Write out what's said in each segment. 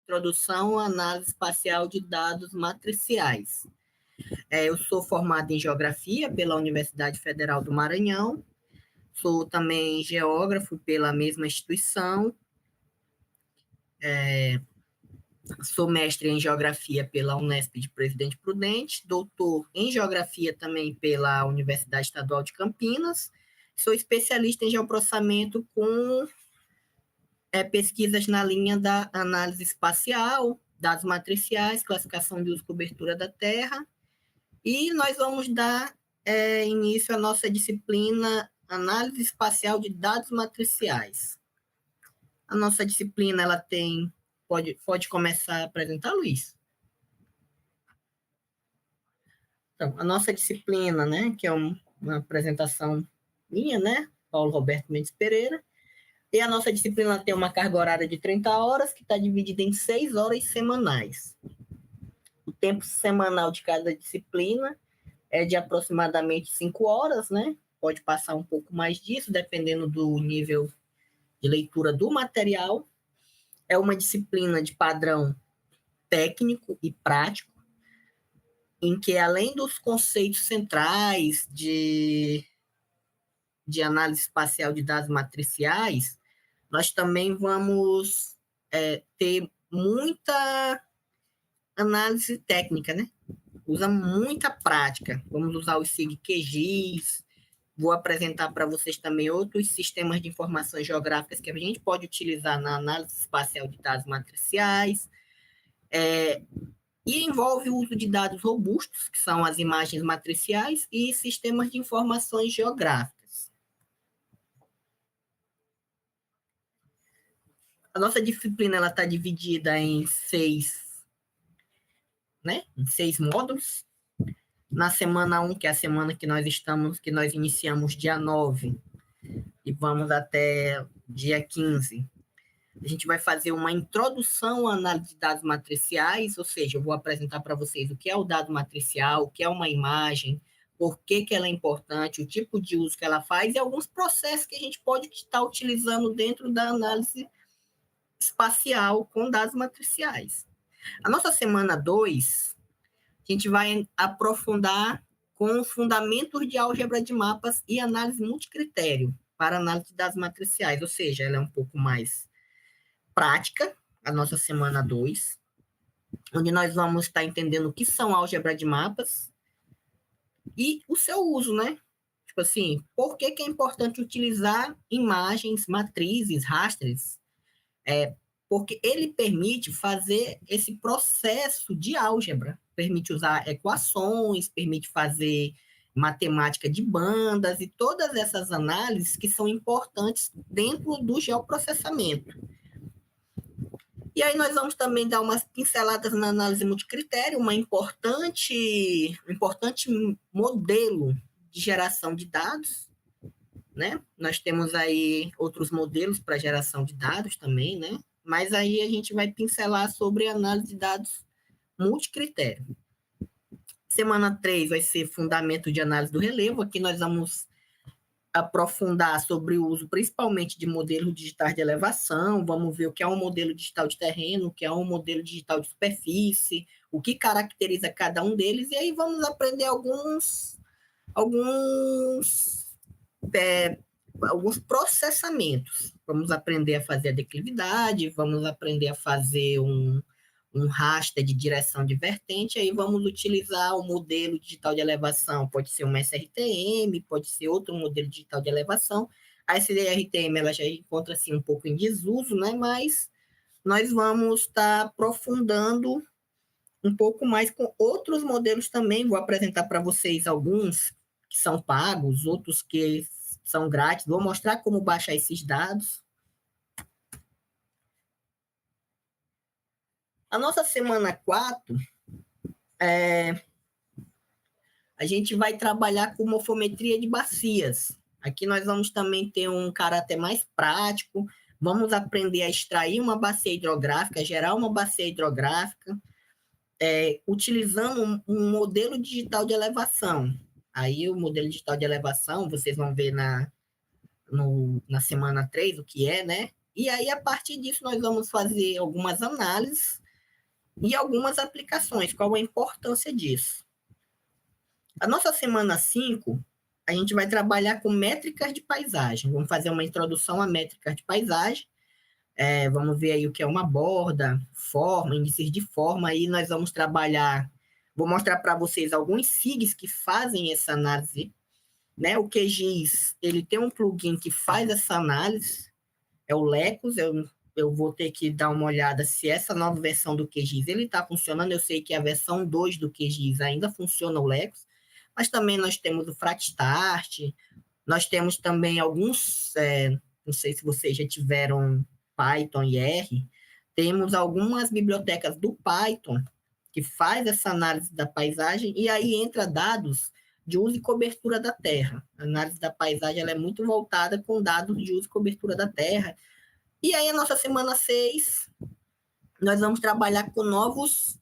Introdução à Análise Espacial de Dados Matriciais. Eu sou formada em Geografia pela Universidade Federal do Maranhão, sou também geógrafo pela mesma instituição, sou mestre em Geografia pela Unesp de Presidente Prudente, doutor em Geografia também pela Universidade Estadual de Campinas, sou especialista em geoprocessamento com pesquisas na linha da análise espacial, dados matriciais, classificação de uso e cobertura da Terra, e nós vamos dar início à nossa disciplina Análise Espacial de Dados Matriciais. A nossa disciplina, ela tem... Pode começar a apresentar, Luiz? Então, a nossa disciplina, né, que é uma apresentação minha, né, Paulo Roberto Mendes Pereira, e a nossa disciplina tem uma carga horária de 30 horas, que está dividida em 6 horas semanais. O tempo semanal de cada disciplina é de aproximadamente 5 horas, né? Pode passar um pouco mais disso, dependendo do nível de leitura do material. É uma disciplina de padrão técnico e prático, em que, além dos conceitos centrais de análise espacial de dados matriciais, nós também vamos ter muita análise técnica, né? Usa muita prática. Vamos usar os SIG-QGIS, vou apresentar para vocês também outros sistemas de informações geográficas que a gente pode utilizar na análise espacial de dados matriciais, e envolve o uso de dados robustos, que são as imagens matriciais, e sistemas de informações geográficas. A nossa disciplina está dividida em 6 módulos. Na semana 1, que é a semana que nós iniciamos dia 9 e vamos até dia 15, a gente vai fazer uma introdução à análise de dados matriciais, ou seja, eu vou apresentar para vocês o que é o dado matricial, o que é uma imagem, por que ela é importante, o tipo de uso que ela faz e alguns processos que a gente pode estar utilizando dentro da análise espacial com dados matriciais. A nossa semana 2, a gente vai aprofundar com os fundamentos de álgebra de mapas e análise multicritério para análise de dados matriciais, ou seja, ela é um pouco mais prática, a nossa semana 2, onde nós vamos estar entendendo o que são álgebra de mapas e o seu uso, né? Tipo assim, por que é importante utilizar imagens, matrizes, rastros? Porque ele permite fazer esse processo de álgebra, permite usar equações, permite fazer matemática de bandas e todas essas análises que são importantes dentro do geoprocessamento. E aí nós vamos também dar umas pinceladas na análise multicritério, um importante modelo de geração de dados, né? Nós temos aí outros modelos para geração de dados também, né? Mas aí a gente vai pincelar sobre análise de dados multicritério. Semana 3 vai ser fundamento de análise do relevo. Aqui nós vamos aprofundar sobre o uso principalmente de modelos digitais de elevação, vamos ver o que é um modelo digital de terreno, o que é um modelo digital de superfície, o que caracteriza cada um deles, e aí vamos aprender alguns processamentos. Vamos aprender a fazer a declividade, vamos aprender a fazer um raster de direção de vertente, aí vamos utilizar o modelo digital de elevação, pode ser um SRTM, pode ser outro modelo digital de elevação. A SRTM ela já encontra-se um pouco em desuso, né? Mas nós vamos estar aprofundando um pouco mais com outros modelos também. Vou apresentar para vocês alguns que são pagos, outros que são grátis. Vou mostrar como baixar esses dados. A nossa semana 4, a gente vai trabalhar com morfometria de bacias. Aqui nós vamos também ter um caráter mais prático, vamos aprender a extrair uma bacia hidrográfica, gerar uma bacia hidrográfica, utilizando um modelo digital de elevação. Aí o modelo digital de elevação, vocês vão ver na semana 3 o que é, né? E aí, a partir disso, nós vamos fazer algumas análises e algumas aplicações. Qual a importância disso? A nossa semana 5, a gente vai trabalhar com métricas de paisagem. Vamos fazer uma introdução a métricas de paisagem. Vamos ver aí o que é uma borda, forma, índices de forma. Aí nós vamos trabalhar, vou mostrar para vocês alguns SIGs que fazem essa análise, né? O QGIS, ele tem um plugin que faz essa análise, é o Lecos. Eu vou ter que dar uma olhada se essa nova versão do QGIS ele está funcionando. Eu sei que a versão 2 do QGIS ainda funciona o Lecos, mas também nós temos o Fratstart, nós temos também alguns, não sei se vocês já tiveram Python e R, temos algumas bibliotecas do Python que faz essa análise da paisagem, e aí entra dados de uso e cobertura da terra. A análise da paisagem ela é muito voltada com dados de uso e cobertura da terra. E aí, a nossa semana 6, nós vamos trabalhar com novas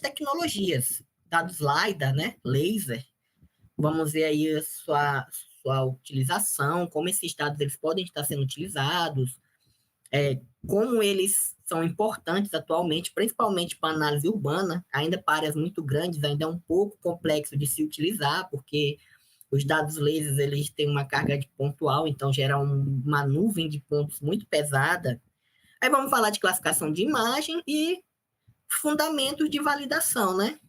tecnologias, dados LiDAR, né? Laser. Vamos ver aí a sua utilização, como esses dados eles podem estar sendo utilizados, como eles são importantes atualmente, principalmente para análise urbana, ainda para áreas muito grandes, ainda é um pouco complexo de se utilizar, porque os dados lasers eles têm uma carga de pontual, então gera uma nuvem de pontos muito pesada. Aí vamos falar de classificação de imagem e fundamentos de validação, né?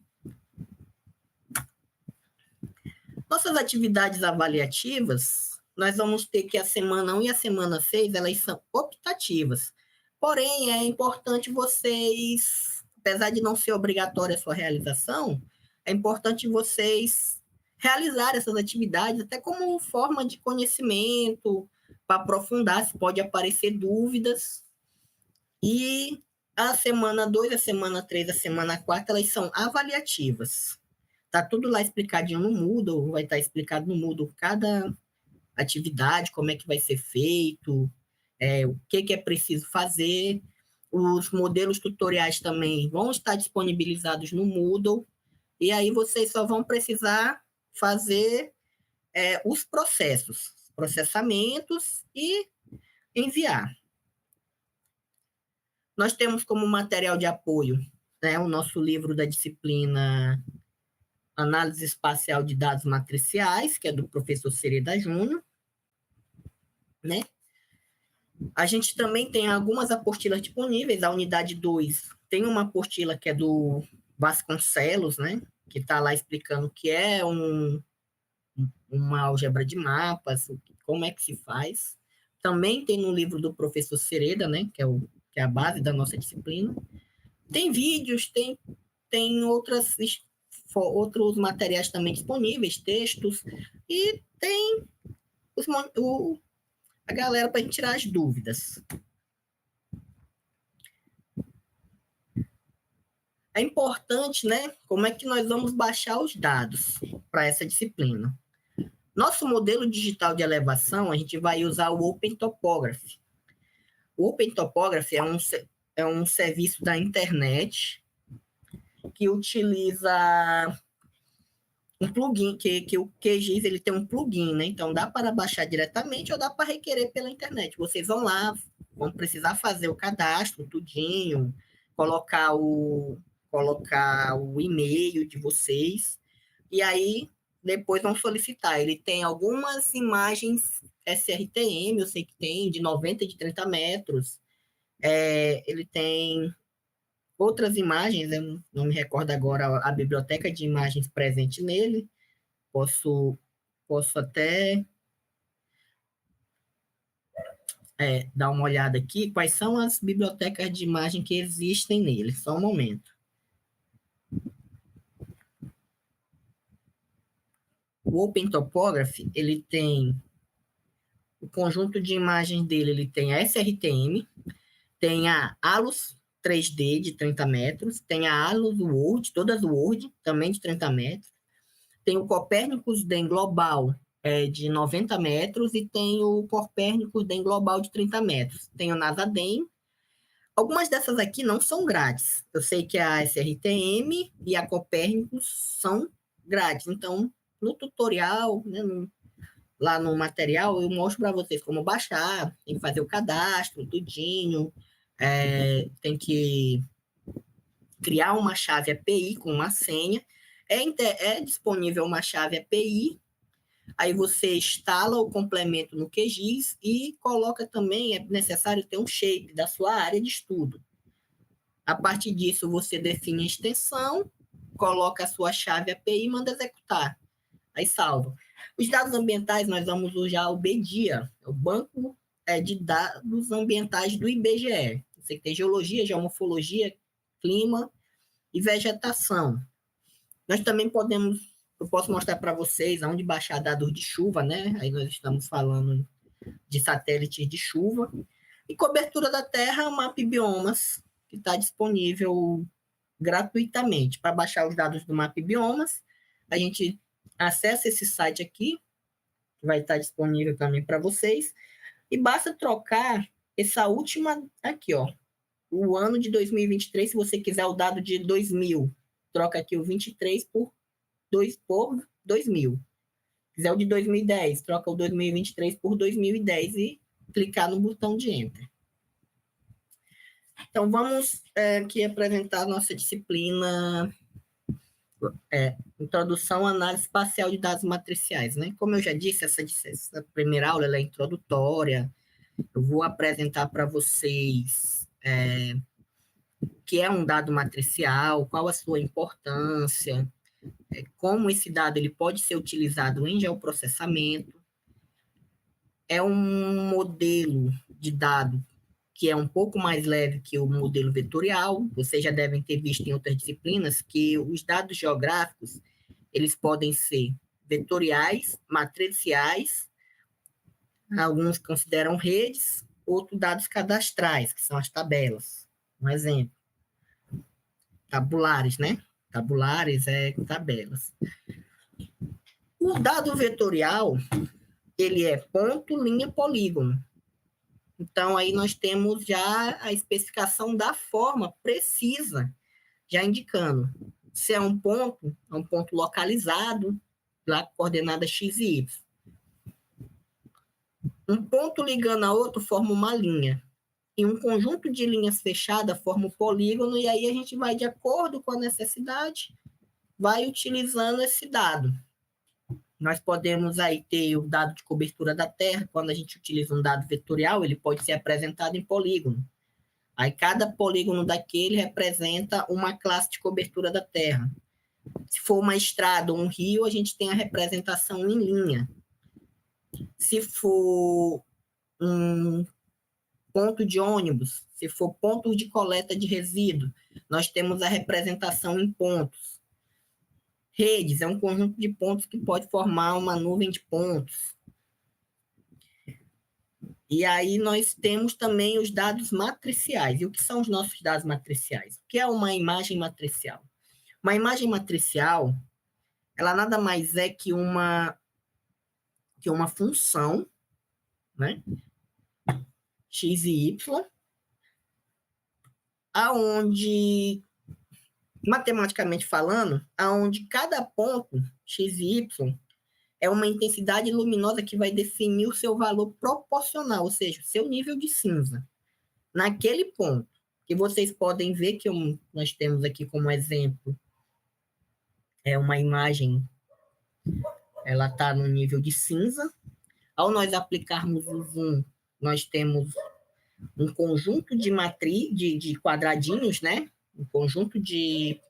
Nossas atividades avaliativas, nós vamos ter que a semana 1 e a semana 6, elas são optativas. Porém, é importante vocês, apesar de não ser obrigatória a sua realização, é importante vocês realizar essas atividades até como forma de conhecimento, para aprofundar, se pode aparecer dúvidas. E a semana 2, a semana 3, a semana 4, elas são avaliativas. Tá tudo lá explicadinho no Moodle, vai estar explicado no Moodle cada atividade, como é que vai ser feito, o que é preciso fazer. Os modelos tutoriais também vão estar disponibilizados no Moodle, e aí vocês só vão precisar fazer os processamentos e enviar. Nós temos como material de apoio, né, o nosso livro da disciplina Análise Espacial de Dados Matriciais, que é do professor Sereda Júnior, né? A gente também tem algumas apostilas disponíveis. A unidade 2 tem uma apostila que é do Vasconcelos, né? Que está lá explicando o que é uma álgebra de mapas, como é que se faz. Também tem no livro do professor Sereda, né? Que é a base da nossa disciplina. Tem vídeos, tem outros materiais também disponíveis, textos, e tem a galera para a gente tirar as dúvidas. É importante, né? Como é que nós vamos baixar os dados para essa disciplina? Nosso modelo digital de elevação, a gente vai usar o Open Topography. O Open Topography é um serviço da internet que utiliza um plugin, que o QGIS ele tem um plugin, né? Então dá para baixar diretamente ou dá para requerer pela internet. Vocês vão lá, vão precisar fazer o cadastro, tudinho, colocar o e-mail de vocês, e aí depois vão solicitar. Ele tem algumas imagens SRTM, eu sei que tem, de 90 e de 30 metros. Ele tem outras imagens, eu não me recordo agora a biblioteca de imagens presente nele. Posso até dar uma olhada aqui, quais são as bibliotecas de imagem que existem nele. Só um momento. O Open Topography, ele tem o conjunto de imagens dele, ele tem a SRTM, tem a ALUS 3D de 30 metros, tem a ALUS World, todas Word, também de 30 metros, tem o Copernicus DEM Global de 90 metros e tem o Copernicus DEM Global de 30 metros. Tem o NASA DEM. Algumas dessas aqui não são grátis. Eu sei que a SRTM e a Copernicus são grátis. Então, no tutorial, né, lá no material, eu mostro para vocês como baixar, tem que fazer o cadastro, tudinho, tem que criar uma chave API com uma senha, é disponível uma chave API, aí você instala o complemento no QGIS e coloca também, é necessário ter um shape da sua área de estudo. A partir disso, você define a extensão, coloca a sua chave API e manda executar. Aí salva. Os dados ambientais, nós vamos usar o BDIA, o Banco de Dados Ambientais do IBGE. Você tem geologia, geomorfologia, clima e vegetação. Nós também eu posso mostrar para vocês onde baixar dados de chuva, né? Aí nós estamos falando de satélites de chuva. E cobertura da terra, MapBiomas, que está disponível gratuitamente. Para baixar os dados do MapBiomas, a gente acessa esse site aqui, que vai estar disponível também para vocês, e basta trocar essa última aqui, ó, o ano de 2023, se você quiser o dado de 2000, troca aqui o 23 por 2000. Se quiser o de 2010, troca o 2023 por 2010 e clicar no botão de Enter. Então, vamos aqui apresentar a nossa disciplina Introdução à Análise Espacial de Dados Matriciais. Né? Como eu já disse, essa primeira aula ela é introdutória. Eu vou apresentar para vocês o que é um dado matricial, qual a sua importância, como esse dado ele pode ser utilizado em geoprocessamento. É um modelo de dado que é um pouco mais leve que o modelo vetorial. Vocês já devem ter visto em outras disciplinas que os dados geográficos eles podem ser vetoriais, matriciais, alguns consideram redes, outros dados cadastrais, que são as tabelas. Um exemplo. Tabulares, né? Tabulares é tabelas. O dado vetorial, ele é ponto, linha, polígono. Então, aí nós temos já a especificação da forma precisa, já indicando se é um ponto localizado, lá coordenada x e y. Um ponto ligando a outro forma uma linha. E um conjunto de linhas fechadas forma um polígono, e aí a gente vai, de acordo com a necessidade, vai utilizando esse dado. Nós podemos aí ter o dado de cobertura da Terra. Quando a gente utiliza um dado vetorial, ele pode ser apresentado em polígono. Aí cada polígono daquele representa uma classe de cobertura da Terra. Se for uma estrada ou um rio, a gente tem a representação em linha. Se for um ponto de ônibus, se for ponto de coleta de resíduo, nós temos a representação em pontos. Redes é um conjunto de pontos que pode formar uma nuvem de pontos. E aí nós temos também os dados matriciais. E o que são os nossos dados matriciais? O que é uma imagem matricial? Uma imagem matricial, ela nada mais é que uma função, né? X e Y, aonde, matematicamente falando, aonde cada ponto, X e Y, é uma intensidade luminosa que vai definir o seu valor proporcional, ou seja, o seu nível de cinza. Naquele ponto, que vocês podem ver que nós temos aqui como exemplo, é uma imagem, ela está no nível de cinza. Ao nós aplicarmos o zoom, nós temos um conjunto de quadradinhos, né? Um conjunto de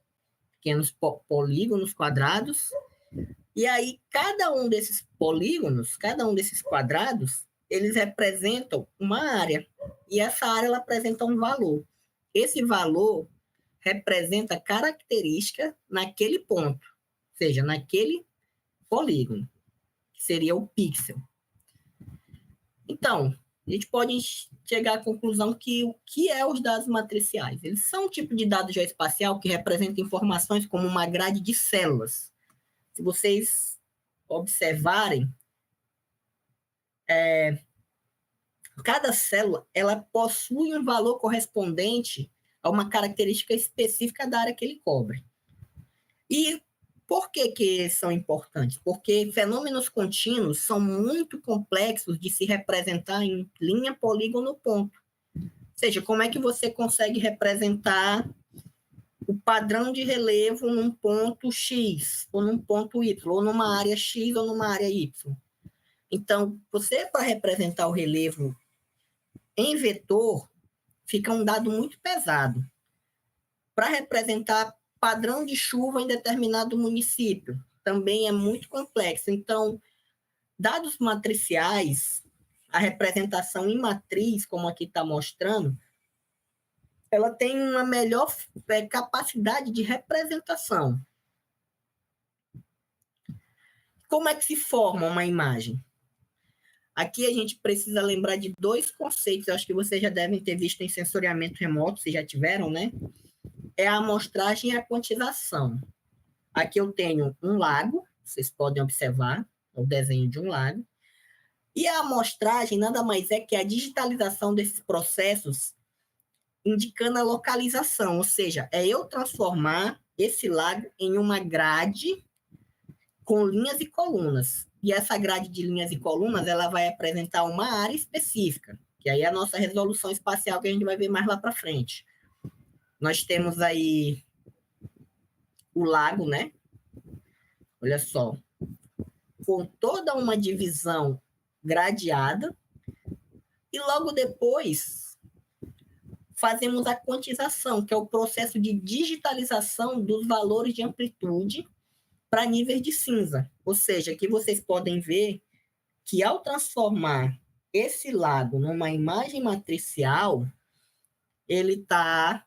pequenos polígonos quadrados. E aí, cada um desses polígonos, cada um desses quadrados, eles representam uma área. E essa área ela apresenta um valor. Esse valor representa característica naquele ponto, ou seja, naquele polígono, que seria o pixel. Então, a gente pode chegar à conclusão que o que é os dados matriciais? Eles são um tipo de dado geoespacial que representa informações como uma grade de células. Se vocês observarem, cada célula ela possui um valor correspondente a uma característica específica da área que ele cobre. E por que são importantes? Porque fenômenos contínuos são muito complexos de se representar em linha, polígono, ponto. Ou seja, como é que você consegue representar o padrão de relevo num ponto X, ou num ponto Y, ou numa área X ou numa área Y? Então, você, para representar o relevo em vetor, fica um dado muito pesado. Para representar padrão de chuva em determinado município, também é muito complexo. Então, dados matriciais, a representação em matriz, como aqui está mostrando, ela tem uma melhor capacidade de representação. Como é que se forma uma imagem? Aqui a gente precisa lembrar de dois conceitos, eu acho que vocês já devem ter visto em sensoriamento remoto, se já tiveram, né? É a amostragem e a quantização. Aqui eu tenho um lago, vocês podem observar o desenho de um lago, e a amostragem nada mais é que a digitalização desses processos indicando a localização, ou seja, é eu transformar esse lago em uma grade com linhas e colunas. E essa grade de linhas e colunas, ela vai apresentar uma área específica, que aí é a nossa resolução espacial que a gente vai ver mais lá para frente. Nós temos aí o lago, né? Olha só, com toda uma divisão gradeada, e logo depois fazemos a quantização, que é o processo de digitalização dos valores de amplitude para níveis de cinza. Ou seja, aqui vocês podem ver que ao transformar esse lago numa imagem matricial, ele está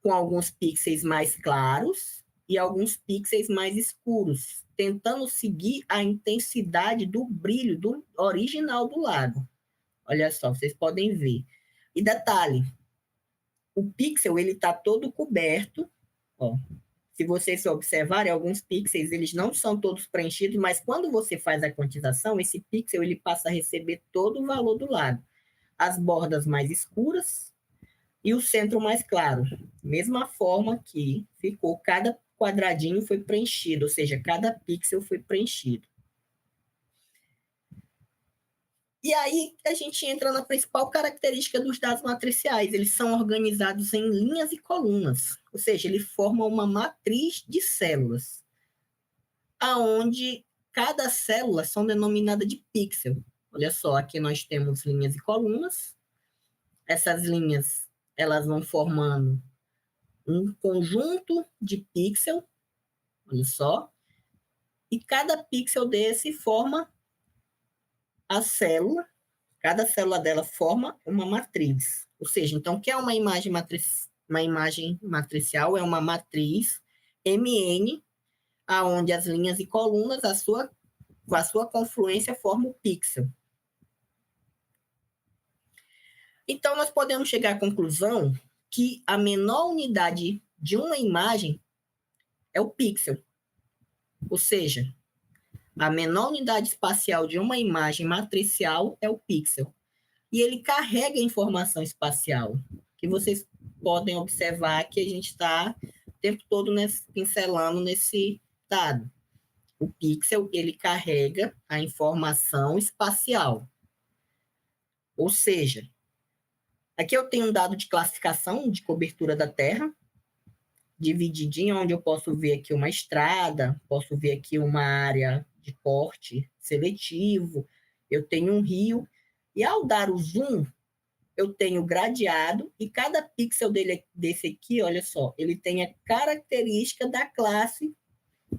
com alguns pixels mais claros e alguns pixels mais escuros, tentando seguir a intensidade do brilho do original do lago. Olha só, vocês podem ver. E detalhe, o pixel ele está todo coberto. Ó, se vocês observarem, alguns pixels eles não são todos preenchidos, mas quando você faz a quantização, esse pixel ele passa a receber todo o valor do lago. As bordas mais escuras e o centro mais claro. Mesma forma que ficou, cada quadradinho foi preenchido, ou seja, cada pixel foi preenchido. E aí a gente entra na principal característica dos dados matriciais. Eles são organizados em linhas e colunas, ou seja, ele forma uma matriz de células, aonde cada célula são denominadas de pixel. Olha só, aqui nós temos linhas e colunas. Essas linhas, elas vão formando um conjunto de pixel, olha só, e cada pixel desse forma a célula, cada célula dela forma uma matriz. Ou seja, então, o que é uma imagem matricial? É uma matriz MN, aonde as linhas e colunas, com a sua confluência, formam o pixel. Então, nós podemos chegar à conclusão que a menor unidade de uma imagem é o pixel. Ou seja, a menor unidade espacial de uma imagem matricial é o pixel. E ele carrega informação espacial, que vocês podem observar que a gente está o tempo todo pincelando nesse dado. O pixel, ele carrega a informação espacial. Ou seja, aqui eu tenho um dado de classificação de cobertura da Terra, divididinho, onde eu posso ver aqui uma estrada, posso ver aqui uma área de corte seletivo, eu tenho um rio, e ao dar o zoom, eu tenho gradeado, e cada pixel desse aqui, olha só, ele tem a característica da classe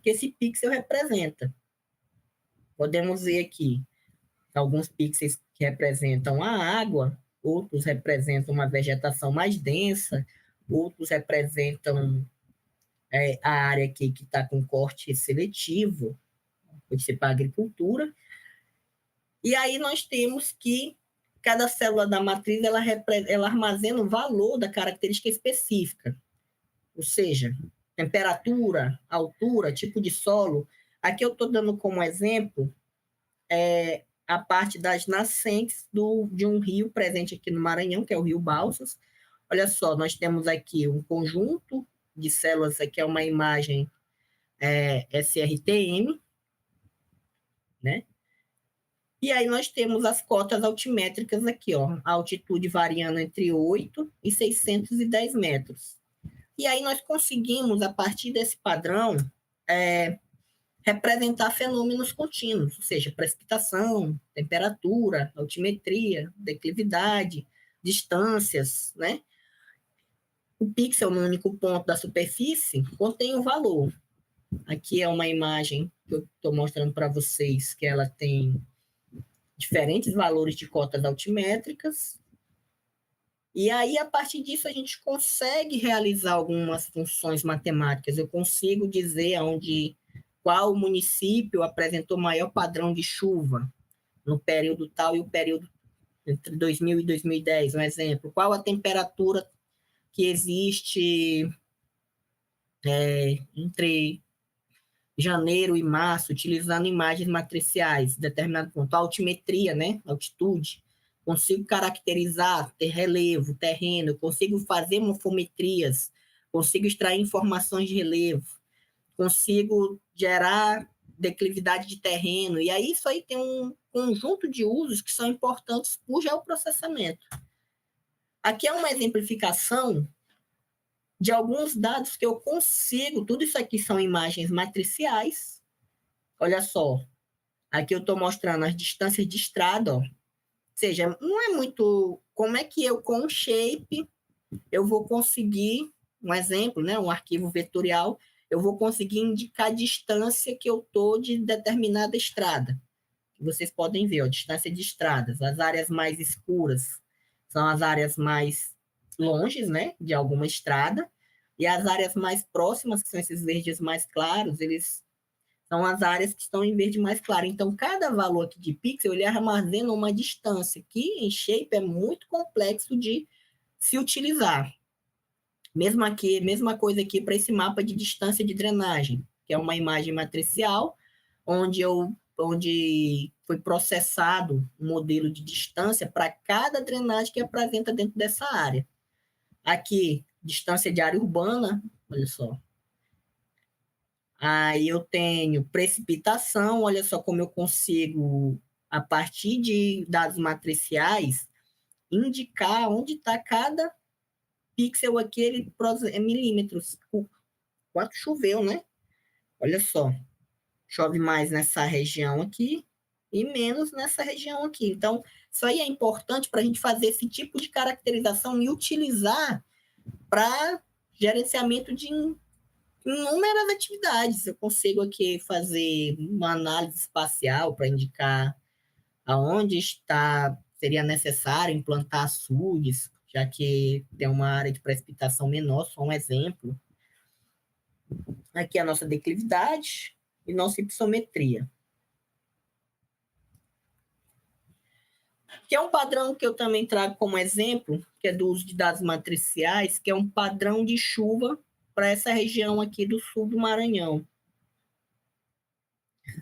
que esse pixel representa. Podemos ver aqui alguns pixels que representam a água, outros representam uma vegetação mais densa, outros representam a área aqui que está com corte seletivo, pode ser para agricultura. E aí nós temos que cada célula da matriz ela armazena o valor da característica específica, ou seja, temperatura, altura, tipo de solo. Aqui eu estou dando como exemplo a parte das nascentes de um rio presente aqui no Maranhão, que é o Rio Balsas. Olha só, nós temos aqui um conjunto de células, aqui é uma imagem SRTM, né? E aí nós temos as cotas altimétricas aqui, ó, a altitude variando entre 8 e 610 metros. E aí nós conseguimos, a partir desse padrão, representar fenômenos contínuos, ou seja, precipitação, temperatura, altimetria, declividade, distâncias, né? O pixel no único ponto da superfície contém um valor. Aqui é uma imagem que eu estou mostrando para vocês, que ela tem diferentes valores de cotas altimétricas. E aí, a partir disso, a gente consegue realizar algumas funções matemáticas. Eu consigo dizer qual município apresentou maior padrão de chuva no período tal e o período entre 2000 e 2010, um exemplo. Qual a temperatura que existe entre janeiro e março, utilizando imagens matriciais, determinado ponto, a altimetria, né? Altitude. Consigo caracterizar relevo, terreno, consigo fazer morfometrias, consigo extrair informações de relevo, consigo gerar declividade de terreno, e aí isso aí tem um conjunto de usos que são importantes para o geoprocessamento. Aqui é uma exemplificação de alguns dados que eu consigo, tudo isso aqui são imagens matriciais, olha só, aqui eu estou mostrando as distâncias de estrada, ó. Ou seja, não é muito, como é que eu com o shape, eu vou conseguir, um exemplo, né, um arquivo vetorial, eu vou conseguir indicar a distância que eu estou de determinada estrada. Vocês podem ver, ó, distância de estradas, as áreas mais escuras são as áreas mais longes, né, de alguma estrada, e as áreas mais próximas, que são esses verdes mais claros, eles são as áreas que estão em verde mais claro. Então, cada valor aqui de pixel, ele armazena uma distância, que em shape é muito complexo de se utilizar. Mesma coisa aqui para esse mapa de distância de drenagem, que é uma imagem matricial, onde foi processado um modelo de distância para cada drenagem que apresenta dentro dessa área. Aqui, distância de área urbana, olha só. Aí eu tenho precipitação, olha só como eu consigo, a partir de dados matriciais, indicar onde está cada pixel aqui, ele é milímetros. Quanto choveu, né? Olha só, chove mais nessa região aqui e menos nessa região aqui. Então, isso aí é importante para a gente fazer esse tipo de caracterização e utilizar para gerenciamento de inúmeras atividades. Eu consigo aqui fazer uma análise espacial para indicar aonde seria necessário implantar açudes, já que tem uma área de precipitação menor, só um exemplo. Aqui é a nossa declividade e nossa hipossometria. Que é um padrão que eu também trago como exemplo, que é do uso de dados matriciais, que é um padrão de chuva para essa região aqui do sul do Maranhão.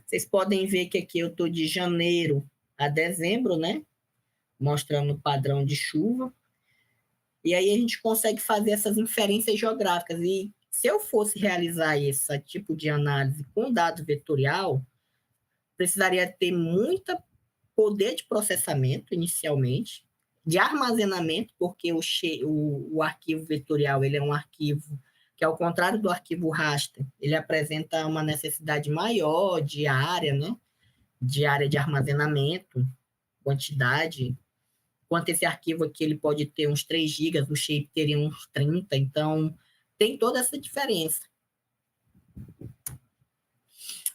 Vocês podem ver que aqui eu estou de janeiro a dezembro, né? Mostrando o padrão de chuva. E aí a gente consegue fazer essas inferências geográficas. E se eu fosse realizar esse tipo de análise com dado vetorial, precisaria ter muito poder de processamento inicialmente, de armazenamento, porque o arquivo vetorial ele é um arquivo que, ao contrário do arquivo raster, ele apresenta uma necessidade maior de área, né? De área de armazenamento, quantidade. Enquanto esse arquivo aqui ele pode ter uns 3 GB, o shape teria uns 30, então tem toda essa diferença.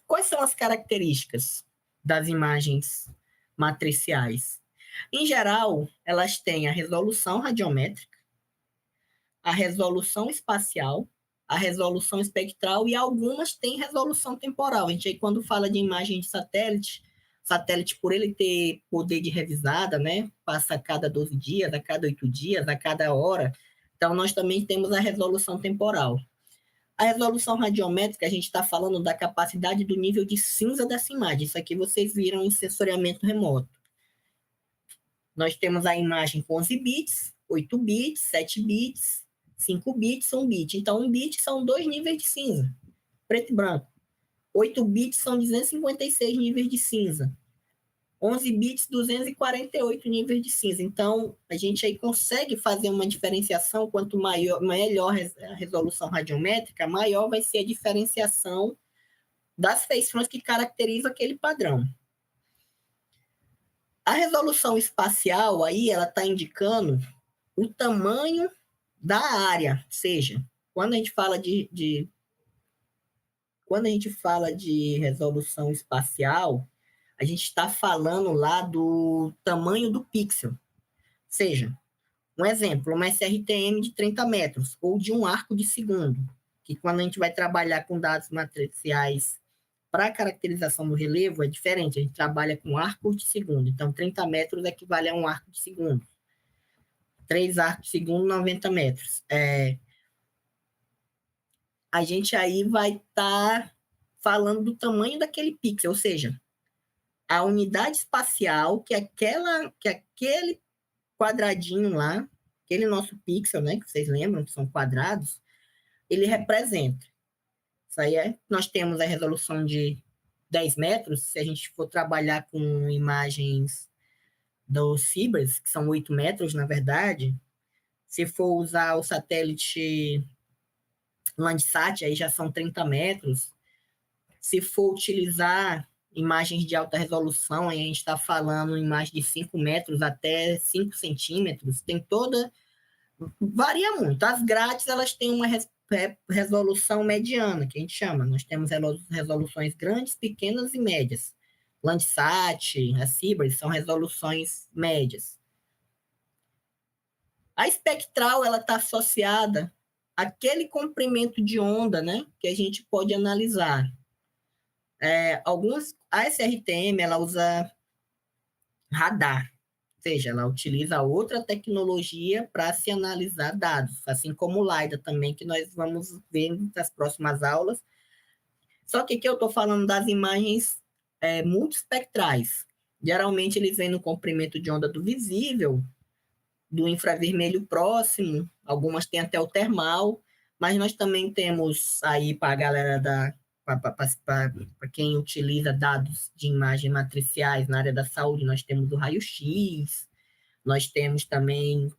Quais são as características das imagens matriciais? Em geral, elas têm a resolução radiométrica, a resolução espacial, a resolução espectral e algumas têm resolução temporal. A gente aí, quando fala de imagem de satélite, por ele ter poder de revisada, né, passa a cada 12 dias, a cada 8 dias, a cada hora. Então, nós também temos a resolução temporal. A resolução radiométrica, a gente está falando da capacidade do nível de cinza dessa imagem. Isso aqui vocês viram em sensoriamento remoto. Nós temos a imagem com 11 bits, 8 bits, 7 bits, 5 bits, 1 bit. Então, 1 bit são 2 níveis de cinza. preto e branco. 8 bits são 256 níveis de cinza. 11 bits, 248 níveis de cinza. Então, a gente aí consegue fazer uma diferenciação. Quanto melhor a resolução radiométrica, maior vai ser a diferenciação das feições que caracterizam aquele padrão. A resolução espacial aí, ela está indicando o tamanho da área, ou seja, quando a gente fala de resolução espacial, a gente está falando lá do tamanho do pixel. Ou seja, um exemplo, uma SRTM de 30 metros ou de um arco de segundo, que quando a gente vai trabalhar com dados matriciais para a caracterização do relevo é diferente, a gente trabalha com arcos de segundo. Então, 30 metros equivale a um arco de segundo. 3 arcos de segundo, 90 metros. A gente aí vai estar falando do tamanho daquele pixel, ou seja, a unidade espacial que aquele quadradinho lá, aquele nosso pixel, né, que vocês lembram que são quadrados, ele representa. Isso aí nós temos a resolução de 10 metros, se a gente for trabalhar com imagens dos Cibers, que são 8 metros, na verdade, se for usar o satélite Landsat, aí já são 30 metros, se for utilizar imagens de alta resolução, aí a gente está falando em mais de 5 metros até 5 centímetros, tem toda... Varia muito. As grátis, elas têm uma resolução mediana, que a gente chama. Nós temos resoluções grandes, pequenas e médias. Landsat, a Cibers são resoluções médias. A espectral, ela está associada àquele comprimento de onda, né, que a gente pode analisar. A SRTM, ela usa radar, ou seja, ela utiliza outra tecnologia para se analisar dados, assim como o LiDAR também, que nós vamos ver nas próximas aulas. Só que aqui eu estou falando das imagens multiespectrais. Geralmente eles vêm no comprimento de onda do visível, do infravermelho próximo, algumas têm até o termal, mas nós também temos aí para a galera para quem utiliza dados de imagem matriciais na área da saúde, nós temos o raio-x, nós temos também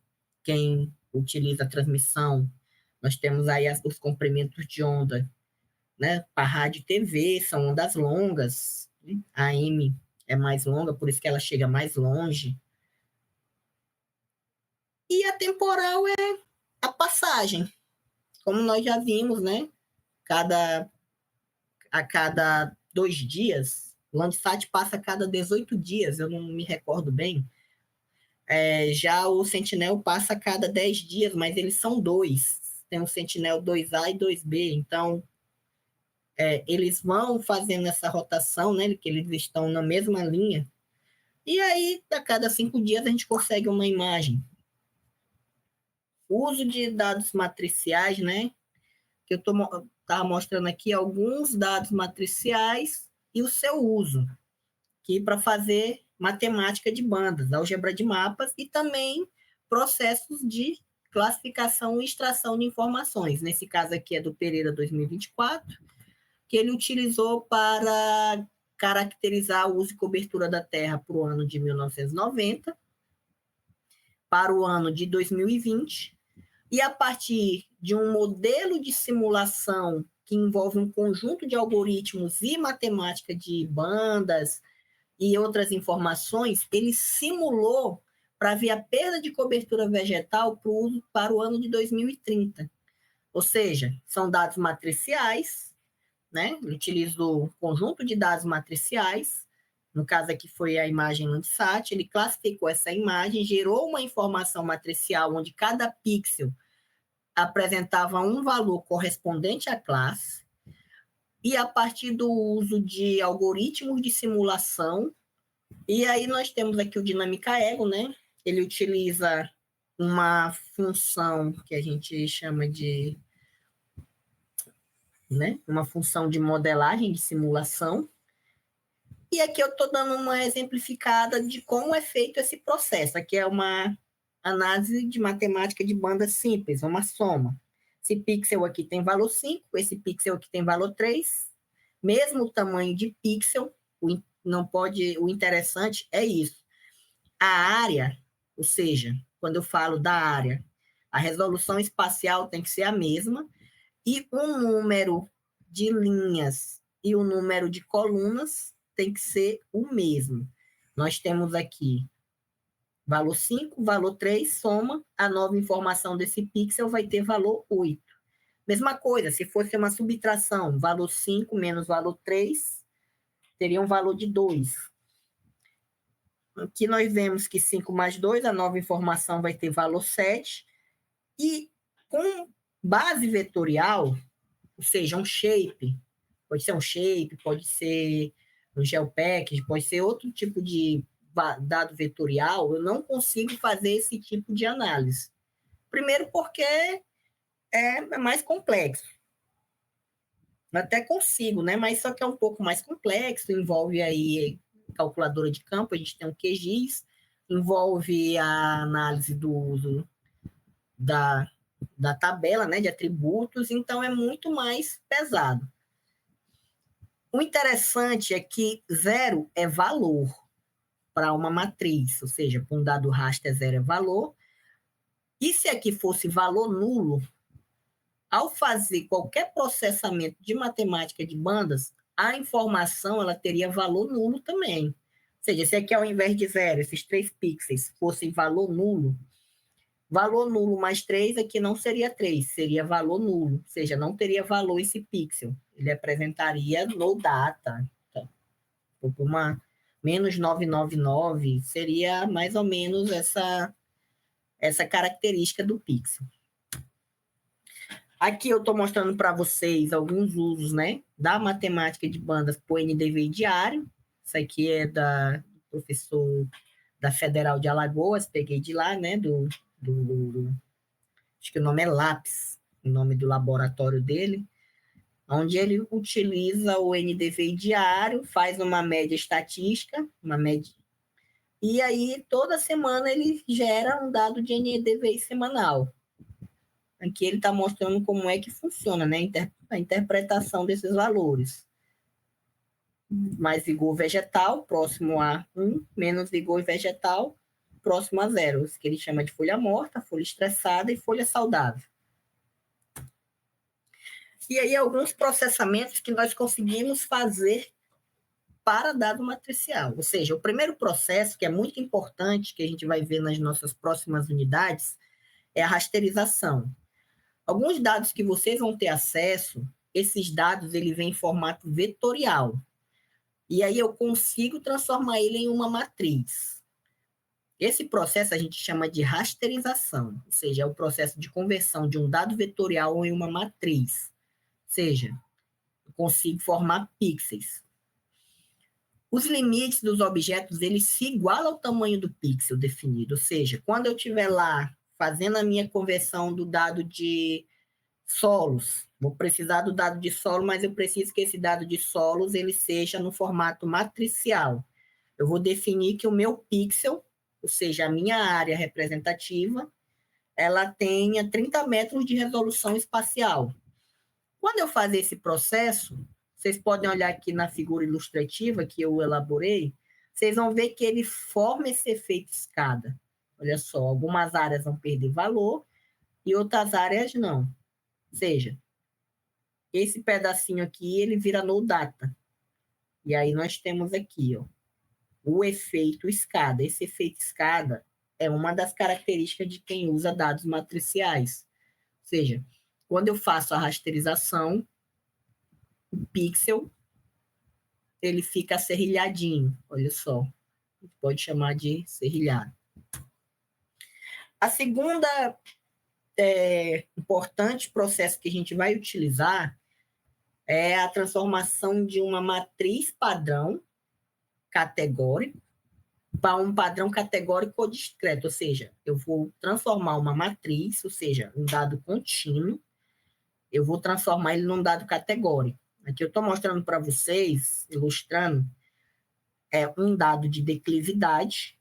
quem utiliza a transmissão, nós temos aí os comprimentos de onda, né? Para rádio e TV, são ondas longas, né? A AM é mais longa, por isso que ela chega mais longe. E a temporal é a passagem, como nós já vimos, né? A cada 2 dias, o Landsat passa a cada 18 dias, eu não me recordo bem. Já o Sentinel passa a cada 10 dias, mas eles são 2. Tem o Sentinel 2A e 2B, então eles vão fazendo essa rotação, né? Que eles estão na mesma linha. E aí, a cada 5 dias, a gente consegue uma imagem. O uso de dados matriciais, né? Que eu estava mostrando aqui alguns dados matriciais e o seu uso, que para fazer matemática de bandas, álgebra de mapas e também processos de classificação e extração de informações. Nesse caso aqui é do Pereira 2024, que ele utilizou para caracterizar o uso e cobertura da Terra para o ano de 1990, para o ano de 2020, e a partir de um modelo de simulação que envolve um conjunto de algoritmos e matemática de bandas e outras informações, ele simulou para ver a perda de cobertura vegetal para o ano de 2030. Ou seja, são dados matriciais, né? Ele utiliza o conjunto de dados matriciais, no caso aqui foi a imagem Landsat, ele classificou essa imagem, gerou uma informação matricial onde cada pixel apresentava um valor correspondente à classe, e a partir do uso de algoritmos de simulação, e aí nós temos aqui o Dinâmica Ego, né? Ele utiliza uma função que a gente chama de, né? Uma função de modelagem de simulação. E aqui eu estou dando uma exemplificada de como é feito esse processo. Aqui é uma análise de matemática de banda simples, uma soma. Esse pixel aqui tem valor 5, esse pixel aqui tem valor 3. Mesmo tamanho de pixel, não pode, o interessante é isso. A área, ou seja, quando eu falo da área, a resolução espacial tem que ser a mesma e o número de linhas e o número de colunas tem que ser o mesmo. Nós temos aqui valor 5, valor 3, soma, a nova informação desse pixel vai ter valor 8. Mesma coisa, se fosse uma subtração, valor 5 menos valor 3, teria um valor de 2. Aqui nós vemos que 5 mais 2, a nova informação vai ter valor 7. E com base vetorial, ou seja, um shape, pode ser um shape, pode ser um GeoPackage, pode ser outro tipo de dado vetorial, eu não consigo fazer esse tipo de análise. Primeiro porque é mais complexo. Até consigo, né? Mas só que é um pouco mais complexo, envolve aí calculadora de campo, a gente tem um QGIS, envolve a análise do uso da tabela, né, de atributos, então é muito mais pesado. O interessante é que 0 é valor para uma matriz, ou seja, para um dado raster 0 é valor, e se aqui fosse valor nulo, ao fazer qualquer processamento de matemática de bandas, a informação ela teria valor nulo também. Ou seja, se aqui ao invés de 0, esses 3 pixels fossem valor nulo mais 3 aqui não seria 3, seria valor nulo, ou seja, não teria valor esse pixel. Ele apresentaria no data. Tá? Por uma menos 999, seria mais ou menos essa característica do pixel. Aqui eu estou mostrando para vocês alguns usos, né, da matemática de bandas por NDVI diário. Isso aqui é do professor da Federal de Alagoas, peguei de lá, né, acho que o nome é Lápis, o nome do laboratório dele, onde ele utiliza o NDVI diário, faz uma média estatística, e aí toda semana ele gera um dado de NDVI semanal. Aqui ele está mostrando como é que funciona, né, a interpretação desses valores. Mais vigor vegetal, próximo a 1, menos vigor vegetal, próximo a 0, que ele chama de folha morta, folha estressada e folha saudável. E aí alguns processamentos que nós conseguimos fazer para dado matricial. Ou seja, o primeiro processo, que é muito importante, que a gente vai ver nas nossas próximas unidades, é a rasterização. Alguns dados que vocês vão ter acesso, esses dados ele vêm em formato vetorial. E aí eu consigo transformar ele em uma matriz. Esse processo a gente chama de rasterização, ou seja, é o processo de conversão de um dado vetorial em uma matriz. Ou seja, eu consigo formar pixels. Os limites dos objetos, eles se igualam ao tamanho do pixel definido. Ou seja, quando eu estiver lá fazendo a minha conversão do dado de solos, vou precisar do dado de solo, mas eu preciso que esse dado de solos ele seja no formato matricial. Eu vou definir que o meu pixel, ou seja, a minha área representativa, ela tenha 30 metros de resolução espacial. Quando eu fazer esse processo, vocês podem olhar aqui na figura ilustrativa que eu elaborei, vocês vão ver que ele forma esse efeito escada. Olha só, algumas áreas vão perder valor e outras áreas não. Ou seja, esse pedacinho aqui, ele vira no data. E aí nós temos aqui, ó, o efeito escada. Esse efeito escada é uma das características de quem usa dados matriciais. Ou seja, quando eu faço a rasterização, o pixel ele fica serrilhadinho. Olha só, a gente pode chamar de serrilhado. A segunda importante processo que a gente vai utilizar é a transformação de uma matriz padrão categórico para um padrão categórico discreto, ou seja, eu vou transformar uma matriz, ou seja, um dado contínuo, eu vou transformar ele num dado categórico. Aqui eu estou mostrando para vocês, ilustrando, um dado de declividade.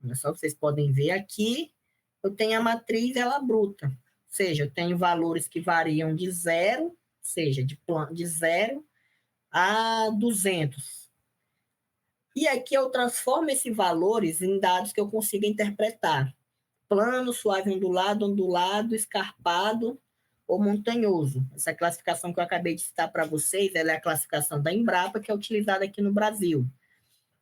Olha só, vocês podem ver aqui, eu tenho a matriz, ela bruta. Ou seja, eu tenho valores que variam de 0, seja, de 0 a 200. E aqui eu transformo esses valores em dados que eu consiga interpretar. Plano, suave, ondulado, ondulado, escarpado ou montanhoso. Essa classificação que eu acabei de citar para vocês, ela é a classificação da Embrapa, que é utilizada aqui no Brasil.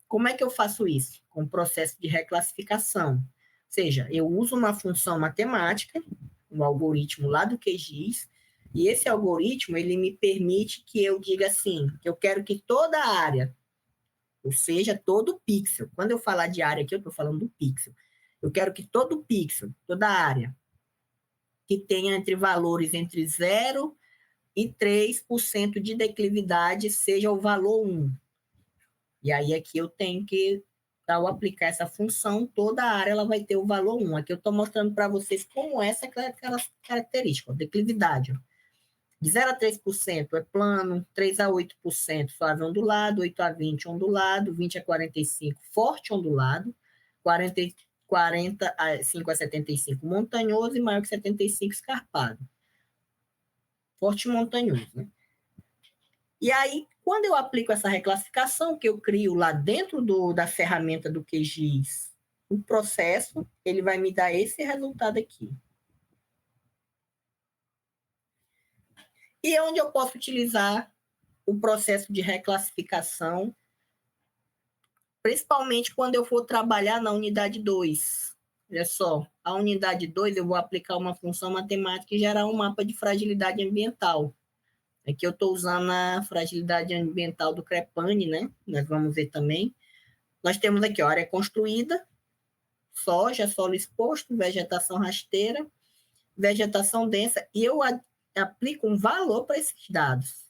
Como é que eu faço isso? Com o processo de reclassificação. Ou seja, eu uso uma função matemática, um algoritmo lá do QGIS, e esse algoritmo ele me permite que eu diga assim, que eu quero que toda a área, ou seja, todo pixel, quando eu falar de área aqui, eu estou falando do pixel, eu quero que todo pixel, toda a área, que tenha entre valores entre 0 e 3% de declividade, seja o valor 1. E aí aqui eu tenho que, ao aplicar essa função, toda a área ela vai ter o valor 1. Aqui eu estou mostrando para vocês como essa característica, a declividade. De 0 a 3% é plano, 3 a 8% suave ondulado, 8 a 20 ondulado, 20 a 45 forte ondulado, 45 a 75 montanhoso e maior que 75 escarpado. Forte montanhoso, né? E aí, quando eu aplico essa reclassificação que eu crio lá dentro da ferramenta do QGIS, o processo, ele vai me dar esse resultado aqui. E onde eu posso utilizar o processo de reclassificação, principalmente quando eu for trabalhar na unidade 2. Olha só, a unidade 2 eu vou aplicar uma função matemática e gerar um mapa de fragilidade ambiental. Aqui eu estou usando a fragilidade ambiental do Crepani, né? Nós vamos ver também. Nós temos aqui a área construída, soja, solo exposto, vegetação rasteira, vegetação densa, e eu aplico um valor para esses dados.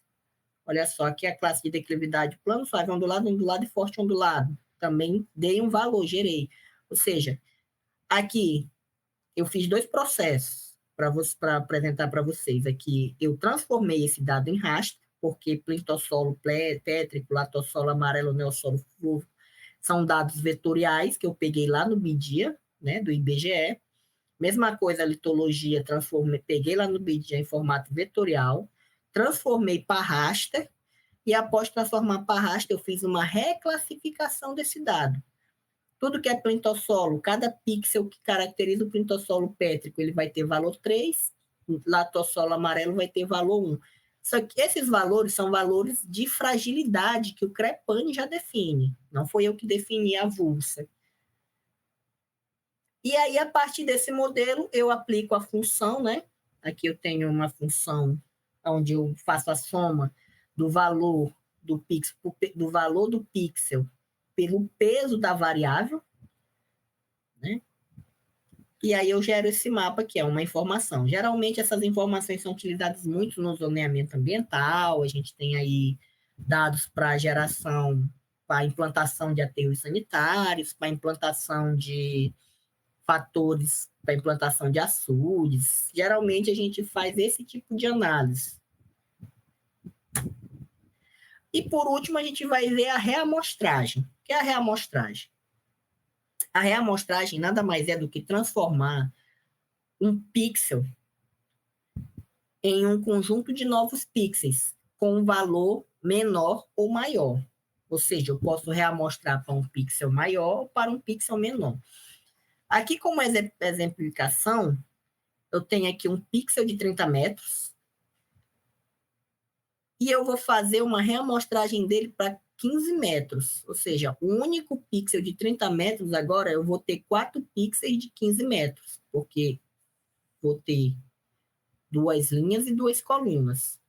Olha só, aqui a classe de declividade plano, suave ondulado, ondulado e forte ondulado. Também dei um valor, gerei. Ou seja, aqui eu fiz 2 processos para apresentar para vocês. Aqui eu transformei esse dado em raster, porque plintossolo tétrico, latossolo amarelo, neossolo fluvo são dados vetoriais que eu peguei lá no BIDIA, né, do IBGE. Mesma coisa a litologia, peguei lá no BIDIA em formato vetorial, transformei para raster, e após transformar para raster, eu fiz uma reclassificação desse dado. Tudo que é plintossolo, cada pixel que caracteriza o plintossolo pétrico, ele vai ter valor 3, latossolo amarelo vai ter valor 1. Só que esses valores são valores de fragilidade que o Crepani já define. Não foi eu que defini a Vulsa. E aí, a partir desse modelo, eu aplico a função, né? Aqui eu tenho uma função onde eu faço a soma do valor do pixel pelo peso da variável, né? E aí eu gero esse mapa, que é uma informação. Geralmente, essas informações são utilizadas muito no zoneamento ambiental, a gente tem aí dados para geração, para implantação de aterros sanitários, para implantação de fatores, para implantação de açudes. Geralmente, a gente faz esse tipo de análise. E, por último, a gente vai ver a reamostragem. O que é a reamostragem? A reamostragem nada mais é do que transformar um pixel em um conjunto de novos pixels com um valor menor ou maior. Ou seja, eu posso reamostrar para um pixel maior ou para um pixel menor. Aqui, como exemplificação, eu tenho aqui um pixel de 30 metros e eu vou fazer uma reamostragem dele para 15 metros. Ou seja, o único pixel de 30 metros agora eu vou ter 4 pixels de 15 metros, porque vou ter 2 linhas e 2 colunas.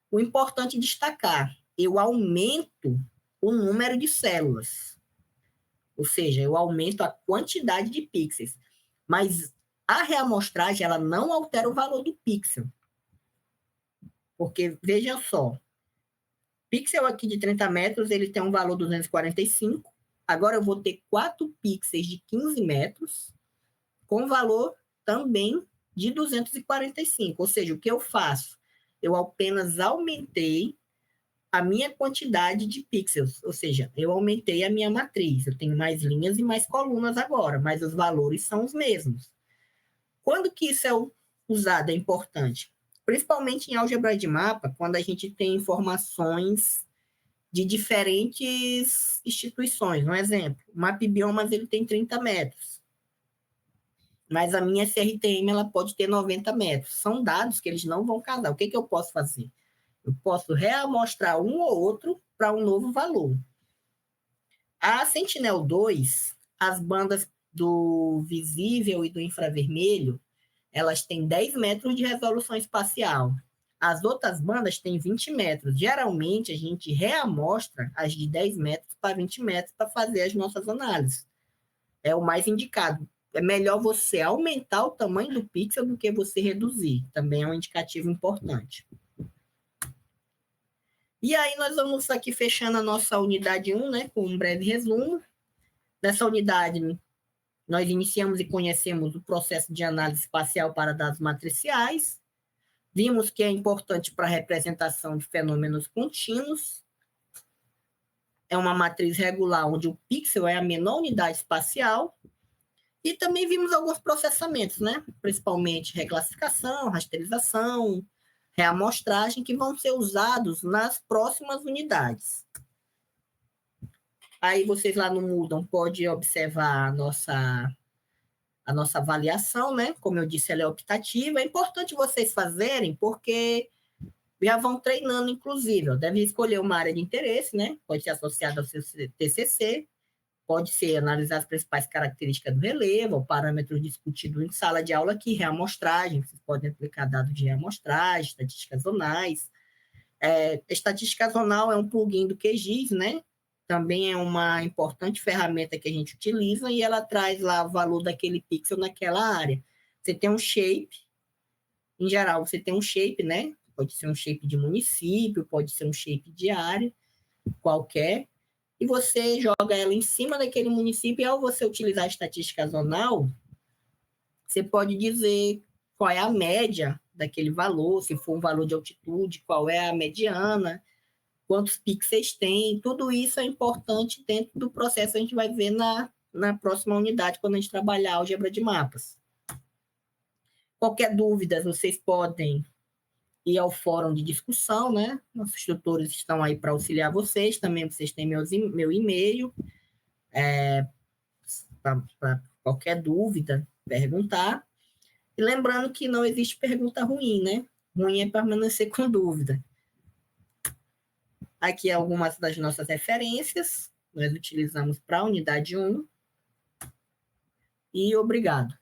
O importante é destacar, eu aumento o número de células. Ou seja, eu aumento a quantidade de pixels. Mas a reamostragem, ela não altera o valor do pixel. Porque, veja só, pixel aqui de 30 metros, ele tem um valor 245. Agora eu vou ter 4 pixels de 15 metros com valor também de 245. Ou seja, o que eu faço? Eu apenas aumentei a minha quantidade de pixels, ou seja, eu aumentei a minha matriz, eu tenho mais linhas e mais colunas agora, mas os valores são os mesmos. Quando que isso é usado, é importante. Principalmente em álgebra de mapa, quando a gente tem informações de diferentes instituições. Um exemplo, o MapBiomas ele tem 30 metros, mas a minha CRTM ela pode ter 90 metros. São dados que eles não vão casar. O que eu posso fazer? Eu posso reamostrar um ou outro para um novo valor. A Sentinel-2, as bandas do visível e do infravermelho, elas têm 10 metros de resolução espacial. As outras bandas têm 20 metros. Geralmente, a gente reamostra as de 10 metros para 20 metros para fazer as nossas análises. É o mais indicado. É melhor você aumentar o tamanho do pixel do que você reduzir. Também é um indicativo importante. E aí, nós vamos aqui fechando a nossa unidade 1, né, com um breve resumo. Nessa unidade, nós iniciamos e conhecemos o processo de análise espacial para dados matriciais. Vimos que é importante para a representação de fenômenos contínuos. É uma matriz regular onde o pixel é a menor unidade espacial. E também vimos alguns processamentos, né? Principalmente reclassificação, rasterização, reamostragem, que vão ser usados nas próximas unidades. Aí vocês lá no Moodle podem observar a nossa avaliação, né? Como eu disse, ela é optativa. É importante vocês fazerem, porque já vão treinando, inclusive. Deve escolher uma área de interesse, né? Pode ser associada ao seu TCC, pode ser analisar as principais características do relevo, ou parâmetros discutidos em sala de aula aqui, reamostragem, vocês podem aplicar dados de reamostragem, estatísticas zonais. Estatística zonal é um plugin do QGIS, né? Também é uma importante ferramenta que a gente utiliza e ela traz lá o valor daquele pixel naquela área. Você tem um shape, em geral, você tem um shape, né? Pode ser um shape de município, pode ser um shape de área, qualquer, e você joga ela em cima daquele município, e ao você utilizar a estatística zonal, você pode dizer qual é a média daquele valor, se for um valor de altitude, qual é a mediana, quantos pixels tem, tudo isso é importante dentro do processo, a gente vai ver na próxima unidade, quando a gente trabalhar a álgebra de mapas. Qualquer dúvida, vocês podem ir ao fórum de discussão, né? Nossos tutores estão aí para auxiliar vocês, também vocês têm meu e-mail, para qualquer dúvida, perguntar. E lembrando que não existe pergunta ruim, né? Ruim é permanecer com dúvida. Aqui algumas das nossas referências, nós utilizamos para a unidade 1. E obrigado.